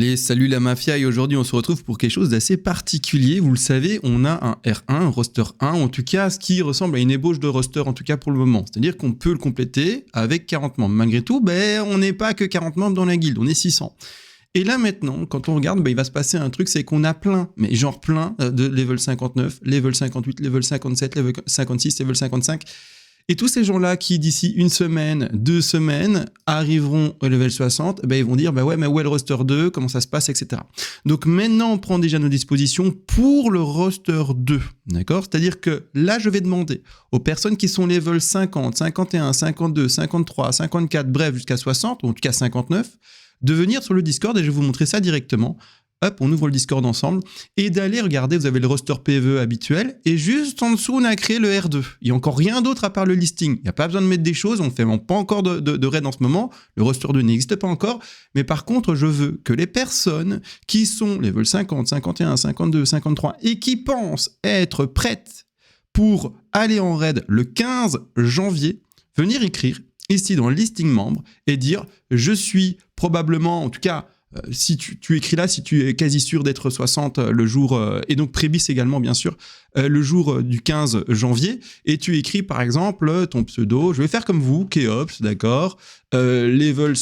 Allez, salut la mafia, et aujourd'hui on se retrouve pour quelque chose d'assez particulier. Vous le savez, on a un R1, un roster 1, en tout cas ce qui ressemble à une ébauche de roster, en tout cas pour le moment. C'est-à-dire qu'on peut le compléter avec 40 membres. Malgré tout, on n'est pas que 40 membres dans la guilde, on est 600. Et là maintenant, quand on regarde, il va se passer un truc, c'est qu'on a plein, mais genre plein de level 59, level 58, level 57, level 56, level 55... Et tous ces gens-là qui, d'ici une semaine, 2 semaines, arriveront au level 60, ils vont dire, ouais, mais où est le roster 2, comment ça se passe, etc. Donc maintenant, on prend déjà nos dispositions pour le roster 2, d'accord ? C'est-à-dire que là, je vais demander aux personnes qui sont level 50, 51, 52, 53, 54, bref, jusqu'à 60, ou en tout cas 59, de venir sur le Discord, et je vais vous montrer ça directement. Hop, on ouvre le Discord ensemble, et d'aller regarder, vous avez le roster PvE habituel, et juste en dessous, on a créé le R2. Il n'y a encore rien d'autre à part le listing. Il n'y a pas besoin de mettre des choses, on ne fait pas encore de raid en ce moment, le roster 2 n'existe pas encore, mais par contre, je veux que les personnes qui sont level 50, 51, 52, 53, et qui pensent être prêtes pour aller en raid le 15 janvier, venir écrire ici dans le listing membre, et dire, je suis probablement, en tout cas, si tu écris là, si tu es quasi sûr d'être 60 le jour, et donc prébis également bien sûr, le jour du 15 janvier, et tu écris par exemple ton pseudo, je vais faire comme vous, Keops, d'accord, level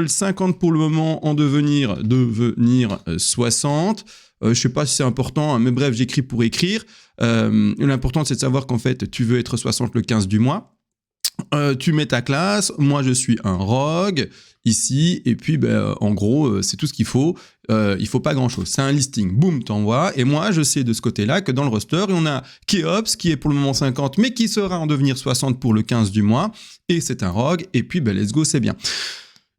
50 pour le moment, en devenir 60, je sais pas si c'est important, hein, mais bref, j'écris pour écrire, l'important c'est de savoir qu'en fait tu veux être 60 le 15 du mois. Tu mets ta classe, moi je suis un rogue ici, et puis en gros c'est tout ce qu'il faut, il faut pas grand chose, c'est un listing, boum, t'envoies, et moi je sais de ce côté-là que dans le roster, on a Keops qui est pour le moment 50, mais qui sera en devenir 60 pour le 15 du mois, et c'est un rogue, et puis let's go, c'est bien.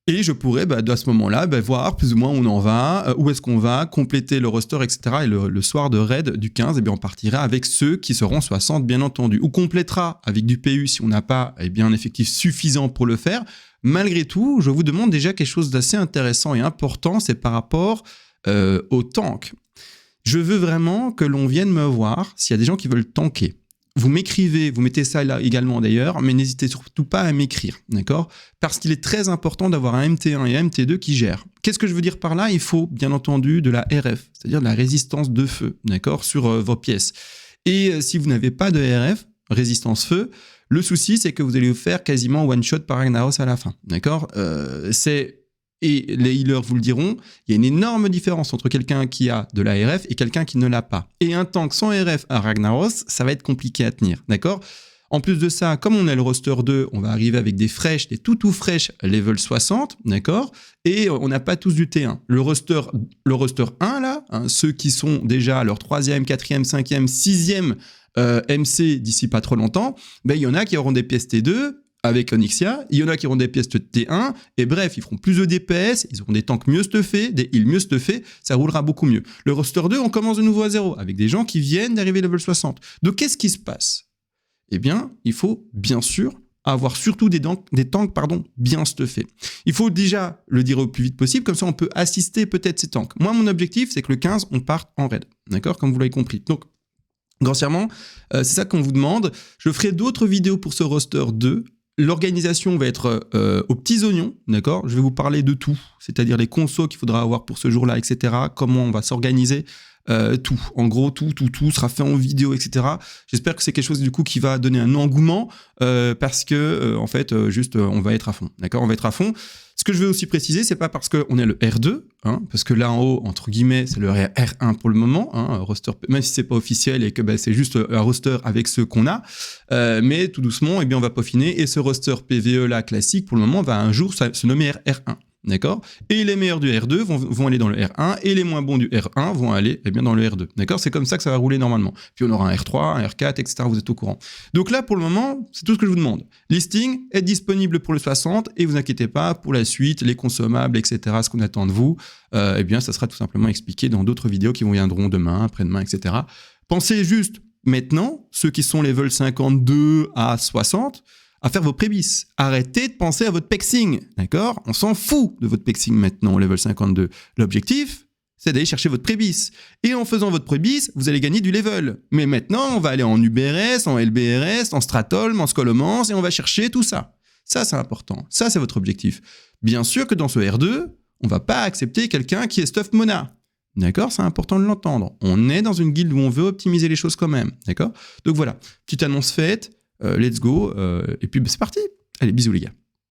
Et je pourrais, à ce moment-là, voir plus ou moins où on en va, où est-ce qu'on va, compléter le roster, etc. Et le soir de raid du 15, on partira avec ceux qui seront 60, bien entendu. Ou complétera avec du PU si on n'a pas un effectif suffisant pour le faire. Malgré tout, je vous demande déjà quelque chose d'assez intéressant et important, c'est par rapport au tank. Je veux vraiment que l'on vienne me voir s'il y a des gens qui veulent tanker. Vous m'écrivez, vous mettez ça là également d'ailleurs, mais n'hésitez surtout pas à m'écrire, d'accord ? Parce qu'il est très important d'avoir un MT1 et un MT2 qui gèrent. Qu'est-ce que je veux dire par là ? Il faut bien entendu de la RF, c'est-à-dire de la résistance de feu, d'accord, sur vos pièces. Et si vous n'avez pas de RF, résistance feu, le souci c'est que vous allez vous faire quasiment one shot par Ragnaros à la fin, d'accord ? Et les healers vous le diront, il y a une énorme différence entre quelqu'un qui a de la RF et quelqu'un qui ne l'a pas. Et un tank sans RF à Ragnaros, ça va être compliqué à tenir, d'accord ? En plus de ça, comme on a le roster 2, on va arriver avec des fraîches, des tout fraîches level 60, d'accord ? Et on n'a pas tous du T1. Le roster 1, là, ceux qui sont déjà à leur 3e, 4e, 5e, 6e MC d'ici pas trop longtemps, il y en a qui auront des pièces T2, avec Onyxia, il y en a qui auront des pièces de T1, et bref, ils feront plus de DPS, ils auront des tanks mieux stuffés, des heals mieux stuffés, ça roulera beaucoup mieux. Le roster 2, on commence de nouveau à 0, avec des gens qui viennent d'arriver level 60. Donc qu'est-ce qui se passe ? Eh bien, il faut bien sûr avoir surtout des tanks bien stuffés. Il faut déjà le dire au plus vite possible, comme ça on peut assister peut-être ces tanks. Moi, mon objectif, c'est que le 15, on parte en raid, d'accord ? Comme vous l'avez compris. Donc, grossièrement, c'est ça qu'on vous demande. Je ferai d'autres vidéos pour ce roster 2. L'organisation va être aux petits oignons, d'accord ? Je vais vous parler de tout, c'est-à-dire les consos qu'il faudra avoir pour ce jour-là, etc. Comment on va s'organiser, tout. En gros, tout sera fait en vidéo, etc. J'espère que c'est quelque chose du coup qui va donner un engouement parce que en fait, on va être à fond, d'accord ? On va être à fond. Ce que je veux aussi préciser, c'est pas parce qu'on est le R2, parce que là en haut, entre guillemets, c'est le R1 pour le moment, roster, même si c'est pas officiel et que c'est juste un roster avec ceux qu'on a, mais tout doucement, on va peaufiner, et ce roster PvE là classique pour le moment va un jour se nommer R1. D'accord ? Et les meilleurs du R2 vont aller dans le R1, et les moins bons du R1 vont aller dans le R2. D'accord ? C'est comme ça que ça va rouler normalement. Puis on aura un R3, un R4, etc. Vous êtes au courant. Donc là, pour le moment, c'est tout ce que je vous demande. Listing est disponible pour le 60, et vous inquiétez pas, pour la suite, les consommables, etc., ce qu'on attend de vous, ça sera tout simplement expliqué dans d'autres vidéos qui viendront demain, après-demain, etc. Pensez juste maintenant, ceux qui sont level 52 à 60, à faire vos prébis. Arrêtez de penser à votre pexing, d'accord ? On s'en fout de votre pexing maintenant au level 52. L'objectif, c'est d'aller chercher votre prébis. Et en faisant votre prébis, vous allez gagner du level. Mais maintenant, on va aller en UBRS, en LBRS, en Stratolm, en Scholomance, et on va chercher tout ça. Ça, c'est important. Ça, c'est votre objectif. Bien sûr que dans ce R2, On va pas accepter quelqu'un qui est stuff Mona. D'accord? C'est important de l'entendre. On est dans une guilde où on veut optimiser les choses quand même. D'accord? Donc voilà, petite annonce faite, let's go, et puis c'est parti. Allez, bisous les gars.